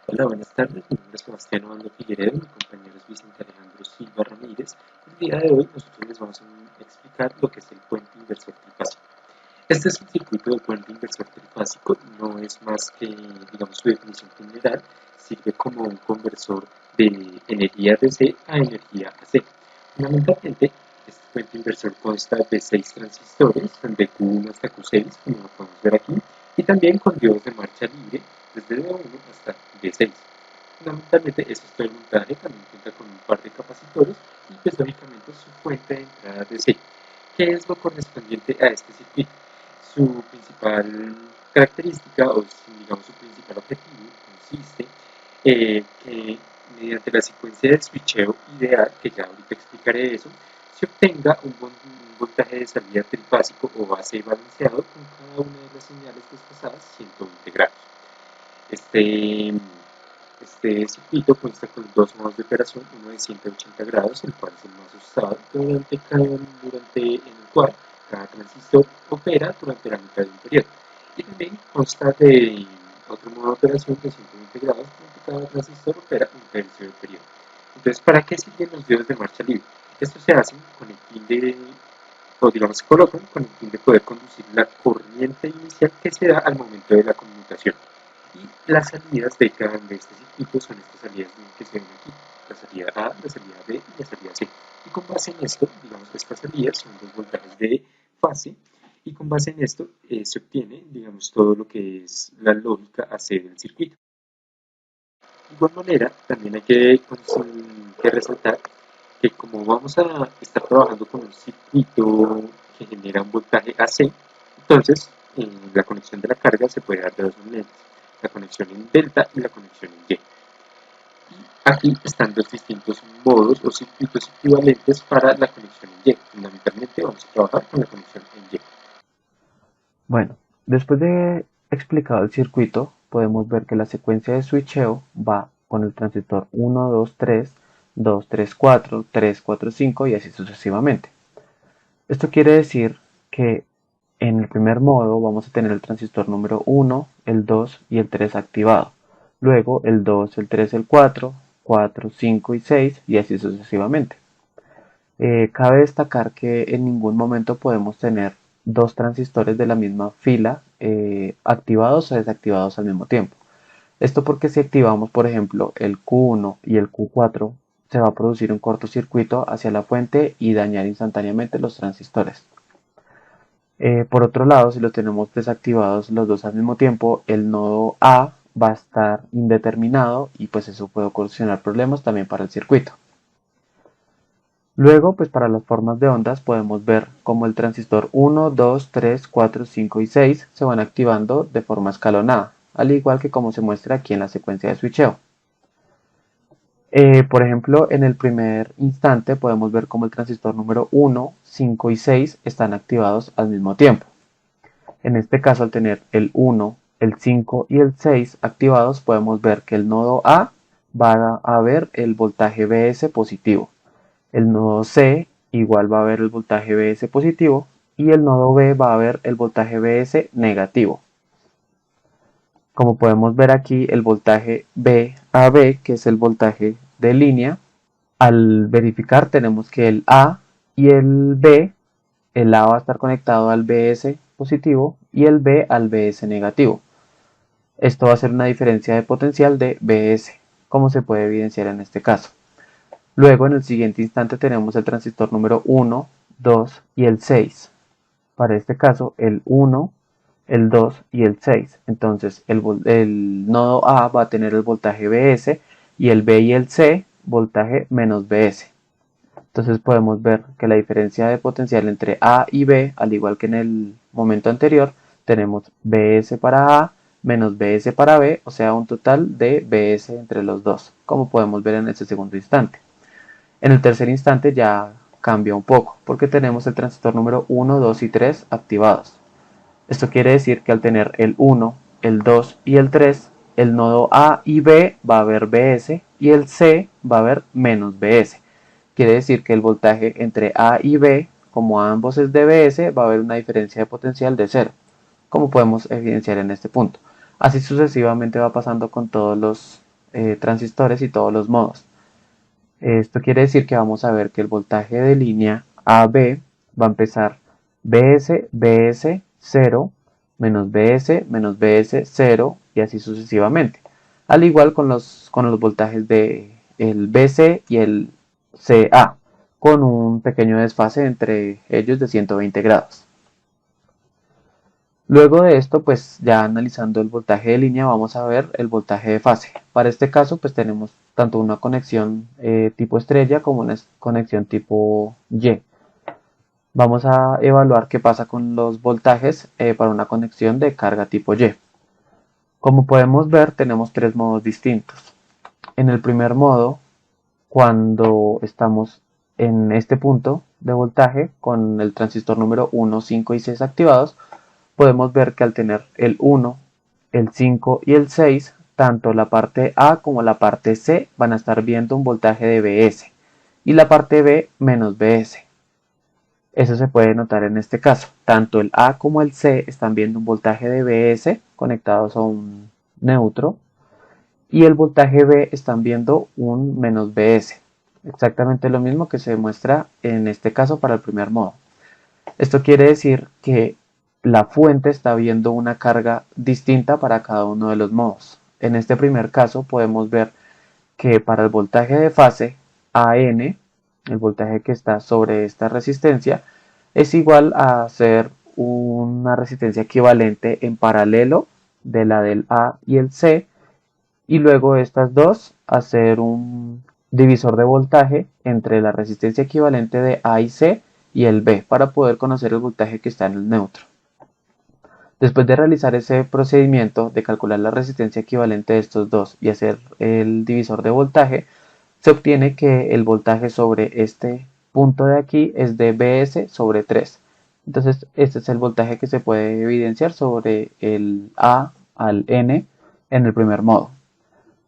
Hola, buenas tardes. Mi nombre es Sebastián Obando Figueredo, mi compañero es Vicente Alejandro Silva Ramírez. El día de hoy nosotros les vamos a explicar lo que es el puente inversor trifásico. Este es un circuito de puente inversor trifásico, no es más que, digamos, su definición general, sirve como un conversor de energía DC a energía AC. Fundamentalmente, este puente inversor consta de 6 transistores, de Q1 hasta Q6, como lo podemos ver aquí, y también con diodos de marcha libre, desde D1 hasta D6. Fundamentalmente, eso es todo el montaje, también cuenta con un par de capacitores y, pues, lógicamente, su fuente de entrada DC. ¿Qué es lo correspondiente a este circuito? Su principal característica, o digamos su principal objetivo, consiste que mediante la secuencia de switcheo ideal, que ya ahorita explicaré eso, se obtenga un voltaje de salida trifásico o base balanceado con cada una de las señales desfasadas 120 grados. Este, este circuito consta con dos modos de operación, uno de 180 grados, el cual es el más usado, en el cual cada transistor opera durante la mitad inferior. Y también consta de otro modo de operación de 120 grados, donde cada transistor opera un tercio inferior. Entonces, ¿para qué sirven los diodos de marcha libre? Esto se hace con el fin de, o digamos, se colocan con el fin de poder conducir la corriente inicial que se da al momento de la conmutación. Y las salidas de este circuito son estas salidas que se ven aquí, la salida A, la salida B y la salida C. Y con base en esto, digamos que estas salidas son los voltajes de fase, y con base en esto se obtiene, digamos, todo lo que es la lógica AC del circuito. De igual manera, también hay que resaltar que como vamos a estar trabajando con un circuito que genera un voltaje AC, entonces la conexión de la carga se puede dar de dos maneras, la conexión en delta y la conexión en Y. Aquí están los distintos modos o circuitos equivalentes para la conexión en Y. Fundamentalmente vamos a trabajar con la conexión en Y. Bueno, después de explicado el circuito, podemos ver que la secuencia de switcheo va con el transistor 1, 2, 3, 2, 3, 4, 3, 4, 5 y así sucesivamente. Esto quiere decir que en el primer modo vamos a tener el transistor número 1, el 2 y el 3 activado. Luego el 2, el 3, el 4, 4, 5 y 6 y así sucesivamente. Cabe destacar que en ningún momento podemos tener dos transistores de la misma fila activados o desactivados al mismo tiempo. Esto porque si activamos, por ejemplo, el Q1 y el Q4, se va a producir un cortocircuito hacia la fuente y dañar instantáneamente los transistores. Por otro lado, si los tenemos desactivados los dos al mismo tiempo, el nodo A va a estar indeterminado y pues eso puede ocasionar problemas también para el circuito. Luego, pues para las formas de ondas podemos ver cómo el transistor 1, 2, 3, 4, 5 y 6 se van activando de forma escalonada, al igual que como se muestra aquí en la secuencia de switcheo. Por ejemplo, en el primer instante podemos ver cómo el transistor número 1, 5 y 6 están activados al mismo tiempo. En este caso, al tener el 1, el 5 y el 6 activados, podemos ver que el nodo A va a ver el voltaje Vs positivo. El nodo C igual va a ver el voltaje Vs positivo y el nodo B va a ver el voltaje Vs negativo. Como podemos ver aquí, el voltaje VAB, que es el voltaje de línea, al verificar tenemos que el A y el B, el A va a estar conectado al Vs positivo y el B al Vs negativo. Esto va a ser una diferencia de potencial de Vs, como se puede evidenciar en este caso. Luego, en el siguiente instante, tenemos el transistor número 1, 2 y el 6. Para este caso, el 1, el 2 y el 6. Entonces, el nodo A va a tener el voltaje Vs y el B y el C voltaje menos Vs. Entonces podemos ver que la diferencia de potencial entre A y B, al igual que en el momento anterior, tenemos Vs para A menos Vs para B, o sea, un total de Vs entre los dos, como podemos ver en este segundo instante. En el tercer instante ya cambia un poco, porque tenemos el transistor número 1, 2 y 3 activados. Esto quiere decir que al tener el 1, el 2 y el 3, el nodo A y B va a haber Vs y el C va a haber menos Vs. Quiere decir que el voltaje entre A y B, como ambos es de Vs, va a haber una diferencia de potencial de 0, como podemos evidenciar en este punto. Así sucesivamente va pasando con todos los transistores y todos los modos. Esto quiere decir que vamos a ver que el voltaje de línea AB va a empezar BS, BS, 0, menos BS, menos BS, 0 y así sucesivamente. Al igual con los voltajes de el BC y el CA, con un pequeño desfase entre ellos de 120 grados. Luego de esto, pues ya analizando el voltaje de línea, vamos a ver el voltaje de fase. Para este caso, pues tenemos tanto una conexión tipo estrella como una conexión tipo Y. Vamos a evaluar qué pasa con los voltajes para una conexión de carga tipo Y. Como podemos ver, tenemos tres modos distintos. En el primer modo, cuando estamos en este punto de voltaje con el transistor número 1, 5 y 6 activados, podemos ver que al tener el 1, el 5 y el 6, tanto la parte A como la parte C van a estar viendo un voltaje de Bs y la parte B menos Bs. Eso se puede notar en este caso. Tanto el A como el C están viendo un voltaje de Bs conectados a un neutro y el voltaje B están viendo un menos Bs. Exactamente lo mismo que se muestra en este caso para el primer modo. Esto quiere decir que la fuente está viendo una carga distinta para cada uno de los modos. En este primer caso podemos ver que para el voltaje de fase AN, el voltaje que está sobre esta resistencia, es igual a ser una resistencia equivalente en paralelo de la del A y el C, y luego estas dos hacer un divisor de voltaje entre la resistencia equivalente de A y C y el B para poder conocer el voltaje que está en el neutro. Después de realizar ese procedimiento de calcular la resistencia equivalente de estos dos y hacer el divisor de voltaje, se obtiene que el voltaje sobre este punto de aquí es de Bs sobre 3. Entonces este es el voltaje que se puede evidenciar sobre el A al N en el primer modo.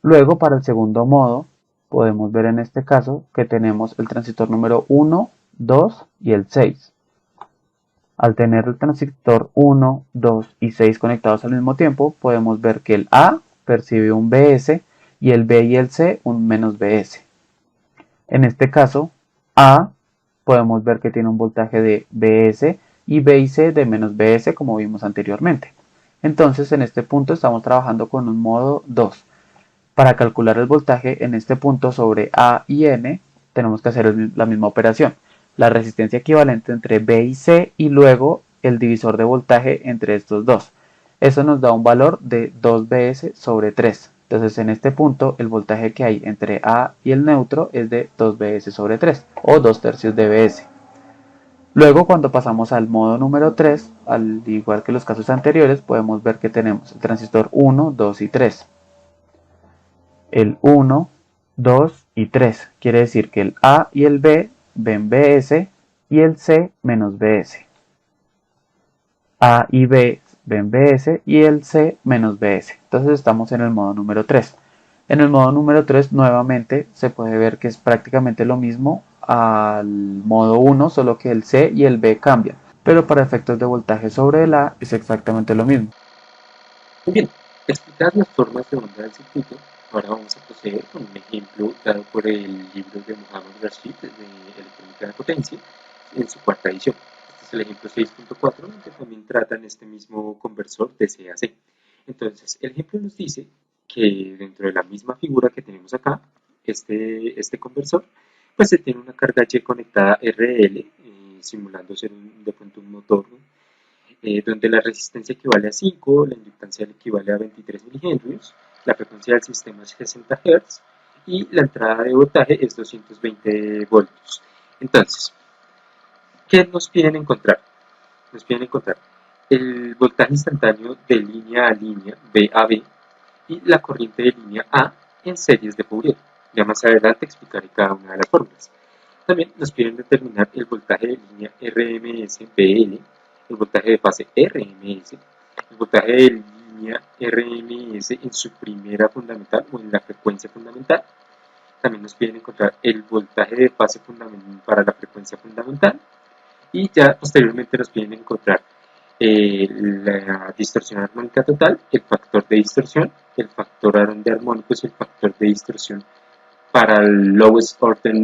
Luego para el segundo modo podemos ver en este caso que tenemos el transistor número 1, 2 y el 6. Al tener el transistor 1, 2 y 6 conectados al mismo tiempo, podemos ver que el A percibe un Bs y el B y el C un menos Bs. En este caso, A podemos ver que tiene un voltaje de Bs y B y C de menos Bs como vimos anteriormente. Entonces en este punto estamos trabajando con un modo 2. Para calcular el voltaje en este punto sobre A y N tenemos que hacer la misma operación. La resistencia equivalente entre B y C y luego el divisor de voltaje entre estos dos. Eso nos da un valor de 2Bs sobre 3. Entonces en este punto el voltaje que hay entre A y el neutro es de 2Bs sobre 3 o 2 tercios de Bs. Luego cuando pasamos al modo número 3, al igual que los casos anteriores, podemos ver que tenemos el transistor 1, 2 y 3. El 1, 2 y 3. Quiere decir que el A y el B ven Bs y el C menos Bs. A y B ven Bs y el C menos Bs. Entonces estamos en el modo número 3. En el modo número 3 nuevamente se puede ver que es prácticamente lo mismo al modo 1, solo que el C y el B cambian. Pero para efectos de voltaje sobre el A es exactamente lo mismo. Muy bien, explicadas las formas de onda del circuito, ahora vamos a proceder con un ejemplo dado por el libro de Mohammad Rashid de Electrónica de Potencia en su cuarta edición. Este es el ejemplo 6.4, donde también tratan este mismo conversor de C a C. Entonces, el ejemplo nos dice que dentro de la misma figura que tenemos acá, este conversor, pues se tiene una carga Y conectada RL, simulando ser de pronto un motor, ¿no? Donde la resistencia equivale a 5, la inductancia equivale a 23 milihenrios, la frecuencia del sistema es 60 Hz y la entrada de voltaje es 220 voltios. Entonces, ¿qué nos piden encontrar? Nos piden encontrar el voltaje instantáneo de línea a línea, B a B, y la corriente de línea A en series de Fourier. Ya más adelante explicaré cada una de las fórmulas. También nos piden determinar el voltaje de línea RMS-BL, el voltaje de fase RMS, el voltaje de línea RMS en su primera fundamental o en la frecuencia fundamental. También nos piden encontrar el voltaje de fase fundamental para la frecuencia fundamental. Y ya posteriormente nos piden encontrar la distorsión armónica total, el factor de distorsión, el factor factor de armónicos y el factor de distorsión para el lowest order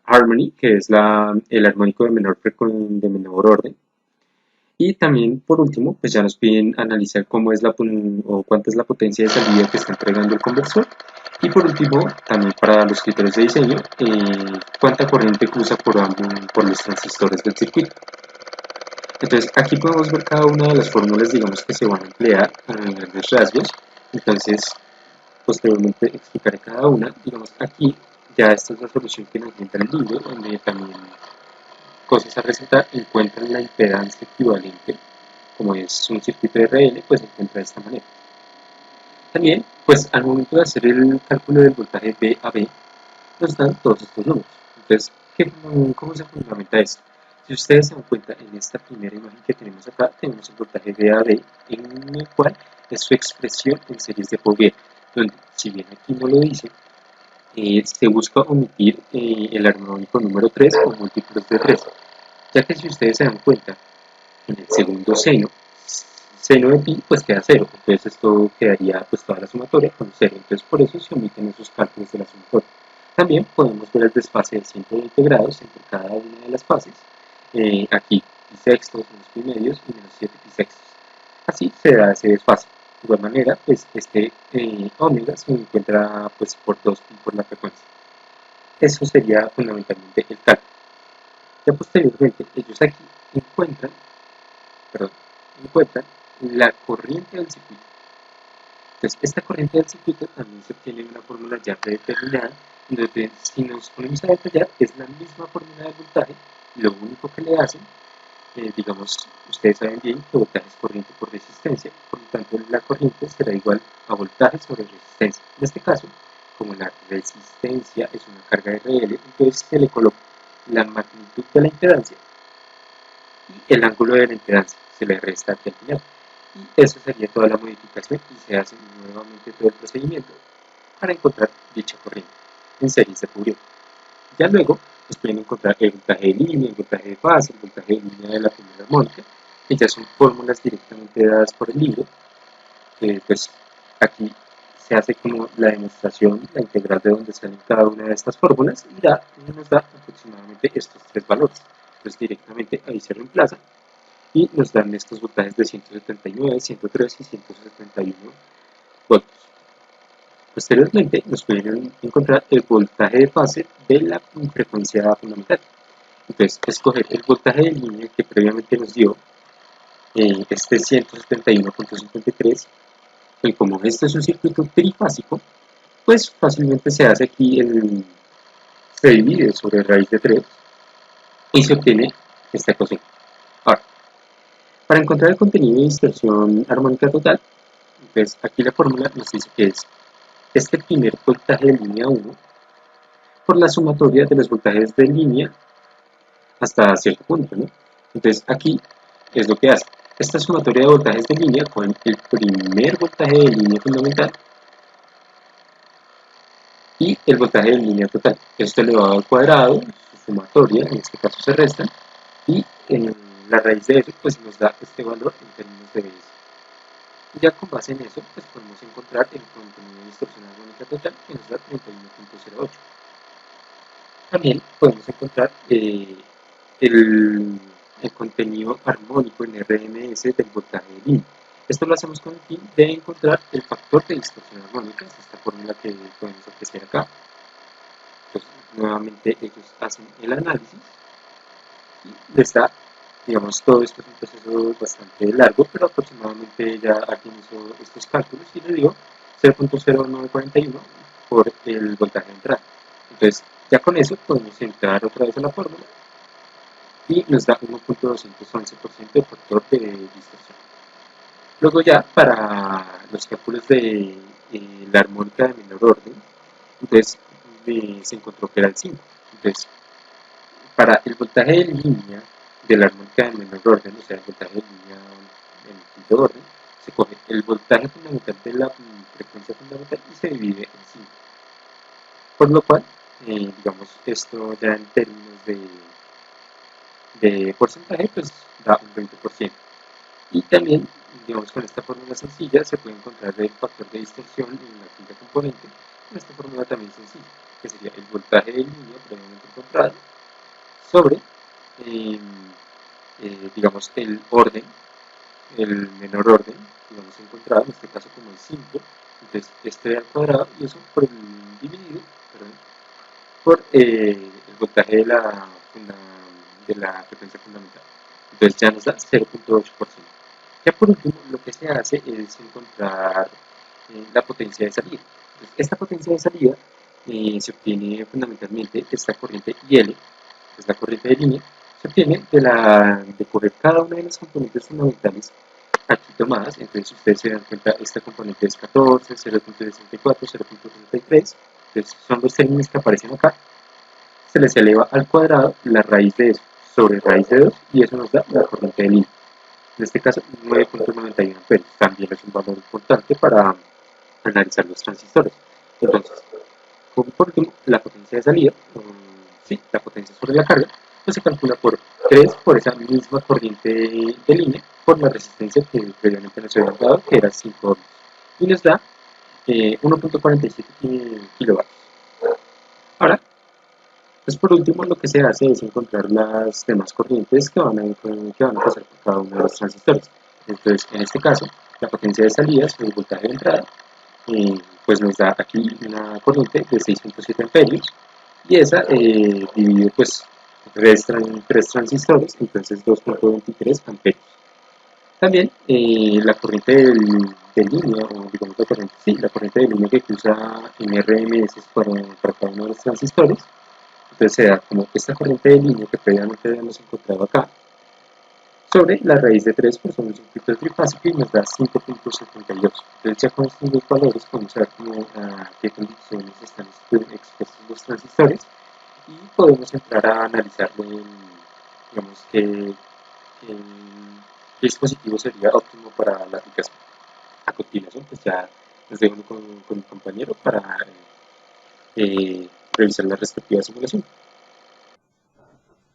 harmony, que es el armónico de menor orden. Y también, por último, pues ya nos piden analizar cómo es o cuánta es la potencia de salida que está entregando el conversor. Y por último, también para los criterios de diseño, cuánta corriente cruza por los transistores del circuito. Entonces, aquí podemos ver cada una de las fórmulas, digamos, que se van a emplear en grandes rasgos. Entonces, posteriormente explicaré cada una. Digamos, aquí ya esta es la solución que nos brinda el libro, donde también cosas a resaltar, encuentran la impedancia equivalente, como es un circuito de RL, pues se encuentra de esta manera. También, pues al momento de hacer el cálculo del voltaje B a B, nos dan todos estos números. Entonces, ¿cómo se fundamenta esto? Si ustedes se dan cuenta, en esta primera imagen que tenemos acá, tenemos el voltaje B a B, en el cual es su expresión en series de Fourier, donde, si bien aquí no lo dice, se busca omitir el armónico número 3 o múltiplos de 3, ya que si ustedes se dan cuenta, en el segundo seno de pi pues queda 0, entonces esto quedaría pues toda la sumatoria con 0, entonces por eso se omiten esos cálculos de la sumatoria. También podemos ver el desfase de 120 grados entre cada una de las fases, aquí pi sextos, menos pi medios y menos 7 pi sextos. Así se da ese desfase. De igual manera, pues este omega se encuentra pues por 2 pi por la frecuencia. Eso sería fundamentalmente el cálculo. Ya posteriormente, ellos aquí encuentran la corriente del circuito. Entonces, esta corriente del circuito también se obtiene en una fórmula ya predeterminada, donde si nos ponemos a detallar, es la misma fórmula de voltaje, lo único que le hacen, digamos, ustedes saben bien que voltaje es corriente por resistencia, por lo tanto la corriente será igual a voltaje sobre resistencia. En este caso, como la resistencia es una carga RL, entonces se le coloca la magnitud de la impedancia y el ángulo de la impedancia, se le resta aquí al final. Y eso sería toda la modificación y se hace nuevamente todo el procedimiento para encontrar dicha corriente en series de Fourier. Ya luego nos pueden encontrar el voltaje de línea, el voltaje de fase, el voltaje de línea de la primera armónica, que ya son fórmulas directamente dadas por el libro, que pues aquí se hace como la demostración, la integral de donde salen cada una de estas fórmulas y nos da aproximadamente estos tres valores. Entonces directamente ahí se reemplaza y nos dan estos voltajes de 179, 103 y 171 voltios. Posteriormente nos pueden encontrar el voltaje de fase de la frecuencia fundamental. Entonces, escoger el voltaje de línea que previamente nos dio, este 171.53, y como este es un circuito trifásico, pues fácilmente se hace aquí, se divide sobre raíz de 3 y se obtiene esta ecuación. Ahora, para encontrar el contenido de distorsión armónica total, entonces aquí la fórmula nos dice que es este primer voltaje de línea 1 por la sumatoria de los voltajes de línea hasta cierto punto, ¿no? Entonces aquí es lo que hace. Esta sumatoria de voltajes de línea con el primer voltaje de línea fundamental y el voltaje de línea total. Esto elevado al cuadrado, su sumatoria, en este caso se resta, y en la raíz de eso pues nos da este valor en términos de BS. Y ya con base en eso pues podemos encontrar el contenido de distorsión armónica total que nos da 31.08. También podemos encontrar el contenido armónico en RMS del voltaje de línea. Esto lo hacemos con el fin de encontrar el factor de distorsión armónica, es esta fórmula que podemos apreciar acá. Entonces, nuevamente ellos hacen el análisis y les da, digamos, todo esto es un proceso bastante largo, pero aproximadamente ya alguien hizo estos cálculos y le dio 0.0941 por el voltaje de entrada. Entonces, ya con eso podemos entrar otra vez a la fórmula y nos da 1.211% de factor de distorsión. Luego ya para los cálculos de la armónica de menor orden, entonces se encontró que era el 5. Entonces, para el voltaje de línea de la armónica de menor orden, o sea, el voltaje de línea en quinto orden, se coge el voltaje fundamental de la frecuencia fundamental y se divide en 5. Por lo cual, digamos, esto ya en términos de porcentaje, pues da un 20%. Y también, digamos con esta fórmula sencilla se puede encontrar el factor de distorsión en la quinta componente, con esta fórmula también sencilla, que sería el voltaje de línea previamente encontrado sobre, digamos, el orden, el menor orden, digamos, encontrado, en este caso como es 5, entonces este al cuadrado y eso por el dividido, perdón, por el voltaje de la frecuencia fundamental. Entonces ya nos da 0.8%. Ya por último, lo que se hace es encontrar la potencia de salida. Entonces, esta potencia de salida se obtiene fundamentalmente de esta corriente IL, que es la corriente de línea, se obtiene de coger cada una de las componentes fundamentales aquí tomadas. Entonces, si ustedes se dan cuenta, esta componente es 14, 0.64, 0.33. Entonces, son los términos que aparecen acá. Se les eleva al cuadrado la raíz de eso sobre raíz de 2 y eso nos da la corriente de línea. En este caso, 9.91 amperes. También es un valor importante para analizar los transistores. Entonces, por último, la potencia de salida, sí, la potencia sobre la carga, pues se calcula por 3 por esa misma corriente de línea, por la resistencia que previamente nos habían dado, que era 5 ohms, y nos da 1.47 kilovatios. Ahora, pues por último, lo que se hace es encontrar las demás corrientes que van a pasar por cada uno de los transistores. Entonces, en este caso, la potencia de salida sobre el voltaje de entrada, pues nos da aquí una corriente de 6.7 amperios y esa divide pues tres transistores, entonces 2.23 amperios. También la corriente de línea, o digamos la corriente de línea que cruza en RMS para cada uno de los transistores. Entonces se da como esta corriente de línea que previamente habíamos encontrado acá, sobre la raíz de 3 por un circuito trifásico y nos da 5.72. Entonces ya con estos dos valores podemos saber a qué condiciones están expuestos los transistores y podemos entrar a analizarlo digamos, qué dispositivo sería óptimo para la aplicación. A continuación, pues ya les dejo con mi compañero para revisar la respectiva simulación.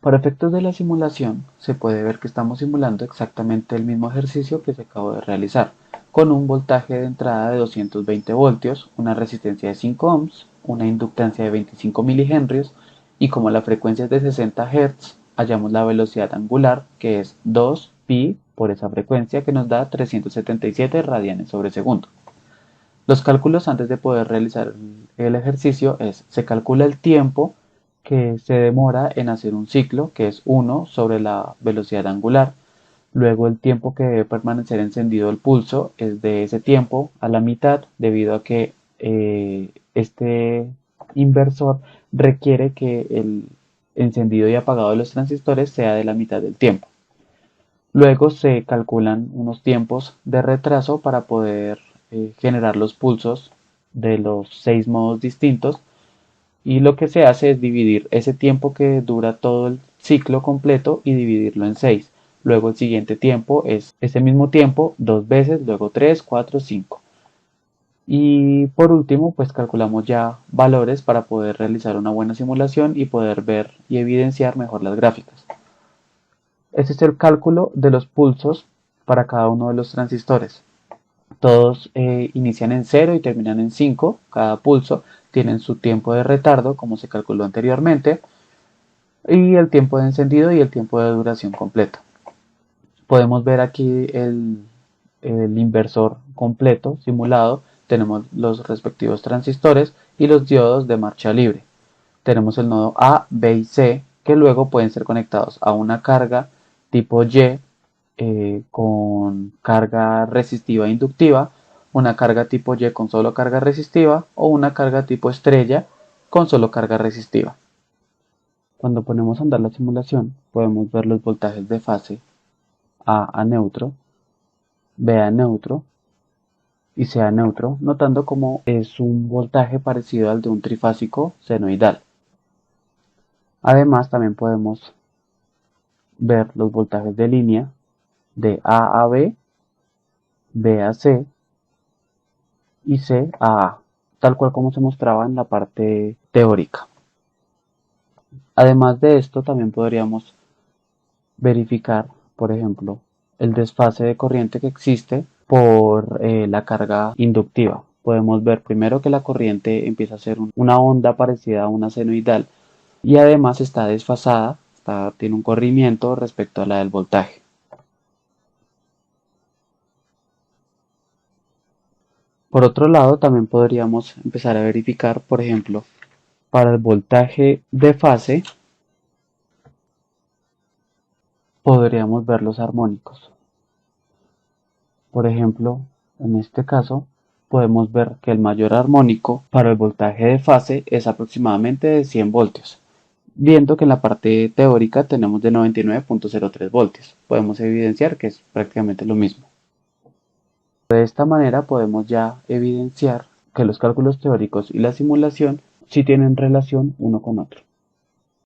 Para efectos de la simulación, se puede ver que estamos simulando exactamente el mismo ejercicio que se acabó de realizar, con un voltaje de entrada de 220 voltios, una resistencia de 5 ohms, una inductancia de 25 milihenrios y como la frecuencia es de 60 Hz, hallamos la velocidad angular que es 2pi por esa frecuencia que nos da 377 radianes sobre segundo. Los cálculos antes de poder realizar el ejercicio se calcula el tiempo que se demora en hacer un ciclo, que es 1 sobre la velocidad angular. Luego el tiempo que debe permanecer encendido el pulso es de ese tiempo a la mitad, debido a que este inversor requiere que el encendido y apagado de los transistores sea de la mitad del tiempo. Luego se calculan unos tiempos de retraso para poder generar los pulsos de los 6 modos distintos, y lo que se hace es dividir ese tiempo que dura todo el ciclo completo y dividirlo en 6. Luego el siguiente tiempo es ese mismo tiempo 2 veces, luego 3, 4, 5. Y por último, pues calculamos ya valores para poder realizar una buena simulación y poder ver y evidenciar mejor las gráficas. Este es el cálculo de los pulsos para cada uno de los transistores. Todos inician en 0 y terminan en 5. Cada pulso tiene su tiempo de retardo, como se calculó anteriormente, y el tiempo de encendido y el tiempo de duración completo. Podemos ver aquí el inversor completo simulado. Tenemos los respectivos transistores y los diodos de marcha libre. Tenemos el nodo A, B y C, que luego pueden ser conectados a una carga tipo Y con carga resistiva e inductiva, una carga tipo Y con solo carga resistiva o una carga tipo estrella con solo carga resistiva. Cuando ponemos a andar la simulación, podemos ver los voltajes de fase A neutro, B a neutro y C a neutro, notando cómo es un voltaje parecido al de un trifásico senoidal. Además, también podemos ver los voltajes de línea de A a B, B a C y C a A, tal cual como se mostraba en la parte teórica. Además de esto, también podríamos verificar, por ejemplo, el desfase de corriente que existe por la carga inductiva. Podemos ver primero que la corriente empieza a ser una onda parecida a una senoidal y además está desfasada, tiene un corrimiento respecto a la del voltaje. Por otro lado, también podríamos empezar a verificar, por ejemplo, para el voltaje de fase, podríamos ver los armónicos. Por ejemplo, en este caso, podemos ver que el mayor armónico para el voltaje de fase es aproximadamente de 100 voltios, viendo que en la parte teórica tenemos de 99.03 voltios. Podemos evidenciar que es prácticamente lo mismo. De esta manera podemos ya evidenciar que los cálculos teóricos y la simulación sí tienen relación uno con otro.